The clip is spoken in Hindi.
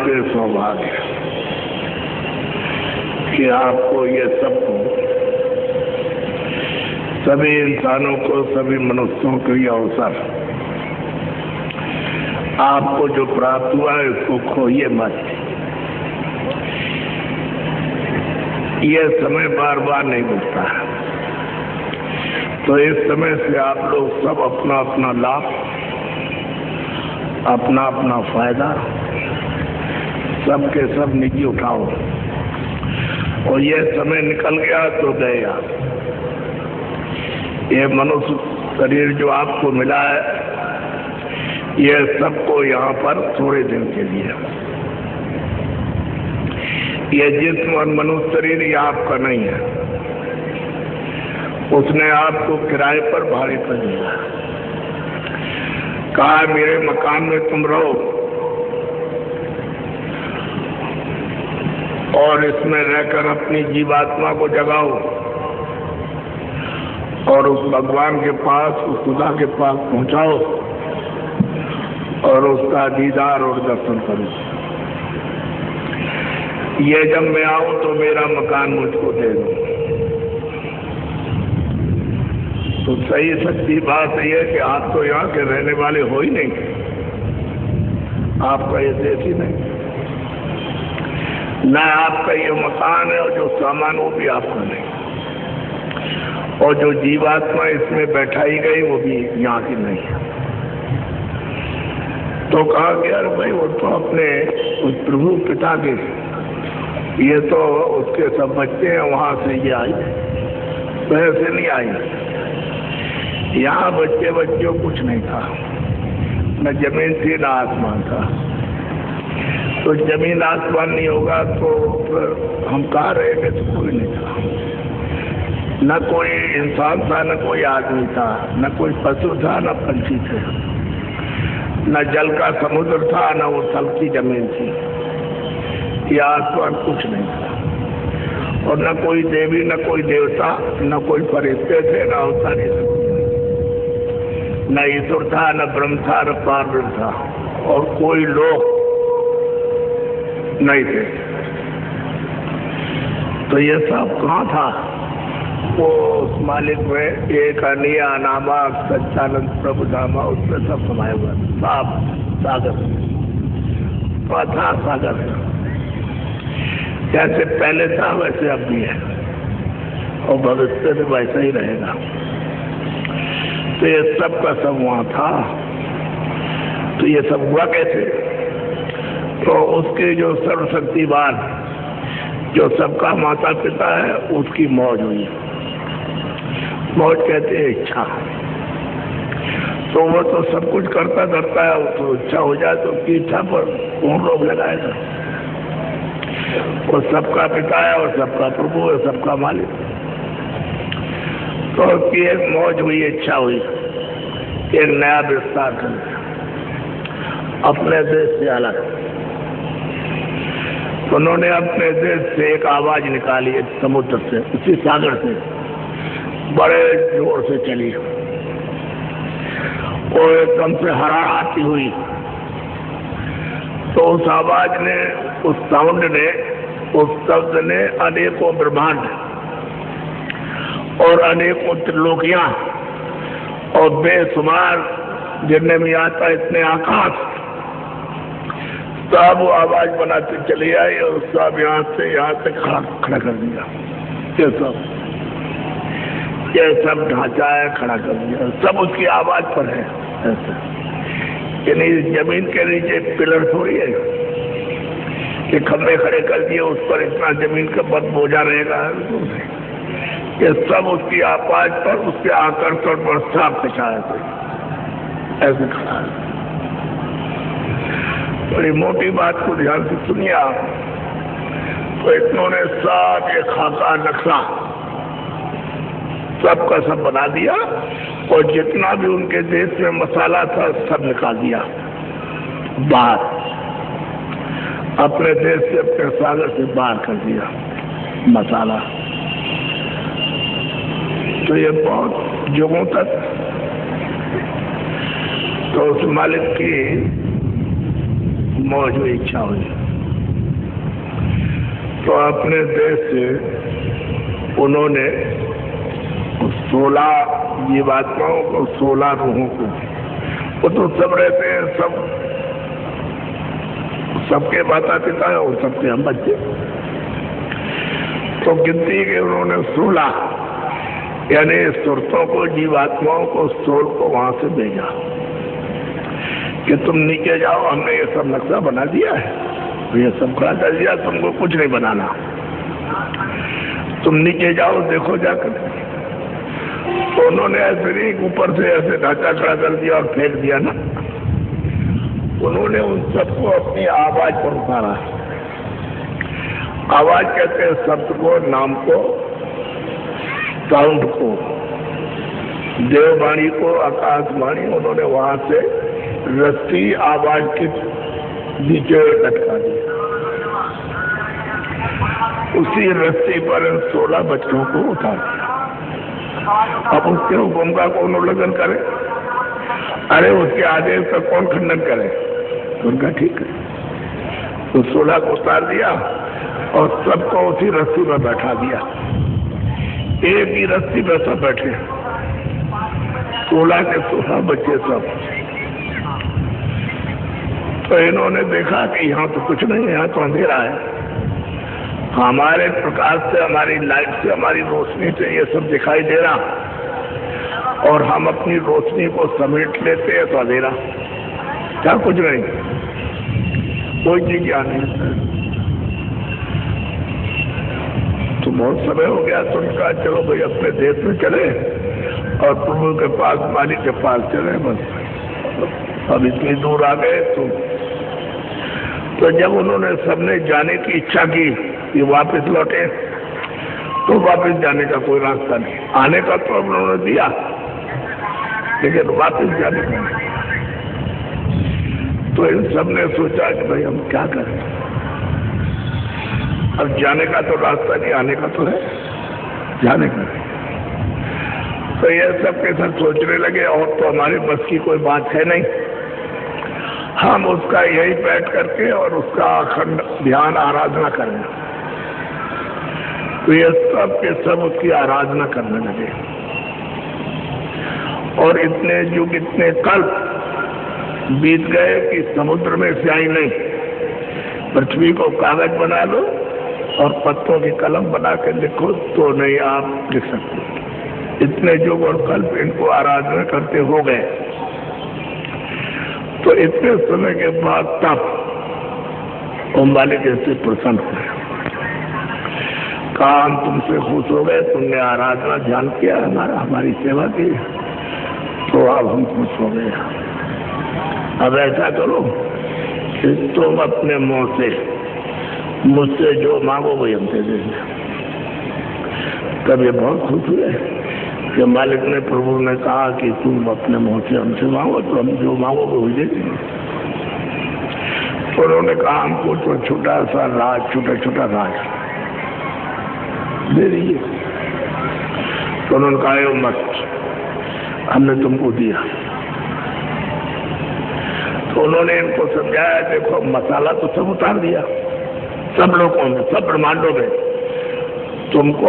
आपके सौभाग्य कि आपको ये सबको, सभी इंसानों को, सभी मनुष्यों को ये अवसर आपको जो प्राप्त हुआ है इसको खोइए मत। ये समय बार बार नहीं मिलता है, तो इस समय से आप लोग सब अपना अपना लाभ, अपना अपना फायदा सबके सब निजी उठाओ। और ये समय निकल गया तो गया। ये मनुष्य शरीर जो आपको मिला है ये सबको यहाँ पर थोड़े दिन के लिए, ये जिस्म और मनुष्य शरीर ये आपका नहीं है, उसने आपको किराए पर भाड़े पर दिया। कहा मेरे मकान में तुम रहो और इसमें रहकर अपनी जीवात्मा को जगाओ और उस भगवान के पास, उस खुदा के पास पहुंचाओ और उसका दीदार और दर्शन करो। ये जब मैं आऊं तो मेरा मकान मुझको दे दो। तो सही सच्ची बात यह है कि आप तो यहाँ के रहने वाले हो ही नहीं, आपका ये देश ही नहीं, न आपका ये मकान है और जो सामान वो भी आपका नहीं, और जो जीवात्मा इसमें बैठाई गई वो भी यहाँ की नहीं है। तो कहा कि यार भाई वो तो अपने उस प्रभु पिता के, ये तो उसके सब बच्चे हैं, वहां से ये आई, वैसे नहीं आई। यहाँ बच्चे बच्चों कुछ नहीं था, न जमीन थी न आसमान था। तो जमीन आसमान नहीं होगा तो फिर हम कहाँ रहेंगे? तो कोई नहीं था, न कोई इंसान था, न कोई आदमी था, न कोई पशु था, न पंछी थे, न जल का समुद्र था, न वो थल की जमीन थी, ये आसमान कुछ नहीं था। और न कोई देवी, न कोई देवता, न कोई फरिश्ते थे, न अवतारी थे, न ईश्वर था, न ब्रह्म था, न पारब्रह्म था, और कोई लोग नहीं थे। तो ये सब कहाँ था? वो उस मालिक में एक अनिया नामा सच्चानंद प्रभु धामा, उसमें सब समाया हुआ साफ सागर, था सागर है। जैसे पहले था वैसे अब भी है और भविष्य में वैसा ही रहेगा। तो ये सब का सब वहाँ था। तो ये सब हुआ कैसे? तो उसके जो सर्वशक्तिवान, जो सबका माता पिता है, उसकी मौज हुई। मौज कहते हैं इच्छा। तो वो तो सब कुछ करता करता है, तो इच्छा हो जाए तो उसकी इच्छा पर कौन रोक लगाएगा? वो सबका पिता है और सबका प्रभु है, सबका मालिक। तो उसकी एक मौज हुई, इच्छा हुई, एक नया विस्तार कर अपने देश से अलग। तो उन्होंने अपने देश से एक आवाज निकाली, एक समुद्र से, उसी सागर से बड़े जोर से चली। वो एकदम से हरार आती हुई। तो उस आवाज ने, उस साउंड ने, उस शब्द ने अनेकों ब्रह्मांड और अनेकों त्रिलोकियां और बेशुमार गिरने में आता इतने आकाश, सब वो आवाज बनाते चली आई और सब यहाँ से खड़ा कर दिया। ये सब ढांचा है, खड़ा कर दिया, सब उसकी आवाज पर है। ऐसा यानी जमीन के नीचे पिलर थोड़ी है कि खंभे खड़े कर दिए, उस पर इतना जमीन का बद बोझा रहेगा। ये सब उसकी आवाज पर, उसके आकर्षण पर साफ दिखाया था। ऐसे खड़ा है। बड़ी मोटी बात को ध्यान से सुनिए आप। तो इन्होंने सब ये खाका नक्शा सबका सब बना दिया और जितना भी उनके देश में मसाला था सब निकाल दिया बाहर, अपने देश से, अपने सागर से बाहर कर दिया मसाला। तो ये बहुत युगों तक तो उस मालिक की मौज हुई, इच्छा हुई। तो अपने देश से उन्होंने 16 जीवात्माओं को, 16 रूहों को, वो तो सब रहते हैं, सबके माता पिता है और सबके हम बच्चे, तो गिनती के उन्होंने 16 यानी सुरतों को, जीवात्माओं को, सोल को वहां से भेजा कि तुम नीचे जाओ, हमने ये सब नक्शा बना दिया है, तो ये सब खड़ा कर दिया, तुमको कुछ नहीं बनाना, तुम नीचे जाओ, देखो जाकर। तो उन्होंने ऐसे नहीं ऊपर से ऐसे ढांचा खड़ा कर दिया और फेंक दिया ना, उन्होंने उन सबको अपनी आवाज पर उतारा। आवाज कहते हैं शब्द को, नाम को, साउंड को, देववाणी को, आकाशवाणी, उन्होंने वहां से रस्सी आवाज के नीचे लटका दी। उसी रस्सी पर 16 बच्चों को उतार दिया। अब उसके हुक्म का कौन उल्लंघन करे? अरे उसके आदेश का कौन खंडन करे? उनका ठीक है, तो 16 को उतार दिया और सबको उसी रस्सी में बैठा दिया। एक ही रस्सी में सब बैठे, 16 के 16 बच्चे सब। तो इन्होंने देखा कि यहाँ तो कुछ नहीं है, यहाँ तो अंधेरा है, हमारे प्रकाश से, हमारी लाइट से, हमारी रोशनी से ये सब दिखाई दे रहा और हम अपनी रोशनी को समेट लेते हैं तो अंधेरा, क्या कुछ नहीं, कोई चीज यहाँ नहीं। तो बहुत समय हो गया, तो उनका चलो भाई अपने देश में चले और प्रभु के पास, मालिक के पास चले, बस अब इतनी दूर आ गए। तो जब उन्होंने सबने जाने की इच्छा की कि वापस लौटे, तो वापस जाने का कोई रास्ता नहीं, आने का तो उन्होंने दिया लेकिन वापस जाने का नहीं। तो इन सब ने सोचा कि भाई हम क्या करें, अब जाने का तो रास्ता नहीं, आने का तो है, जाने का नहीं। तो ये सब के सब सोचने लगे और तो हमारे बस की कोई बात है नहीं, हम उसका यही बैठ करके और उसका अखंड ध्यान आराधना करें। तो ये सब के सब उसकी आराधना करने लगे और इतने युग, इतने कल्प बीत गए कि समुद्र में स्याही नहीं, पृथ्वी को कागज बना लो और पत्तों की कलम बना के लिखो तो नहीं आप लिख सकते। इतने युग और कल्प इनको आराधना करते हो गए। तो इतने समय के बाद तब ओम मालिक से प्रसन्न हुए, कहा हम तुमसे खुश हो गए, तुमने आराधना ध्यान किया, हमारी सेवा की, तो अब हम खुश हो गए। अब ऐसा करो कि तुम अपने मुंह से मुझसे जो मांगो वही हम दे देंगे। तब ये बहुत खुश हुए कि मालिक ने, प्रभु ने कहा कि तुम अपने मुंह से हमसे मांगो तो हम जो मांगोगे वही दे देंगे। तो उन्होंने कहा हमको तो छोटा सा राज, छोटा छोटा राज दे दीजिए। तो उन्होंने कहा मत, हमने तुमको दिया। तो उन्होंने इनको समझाया, देखो मसाला तो सब उतार दिया, सब लोगों में, सब ब्रह्मांडों में, तुमको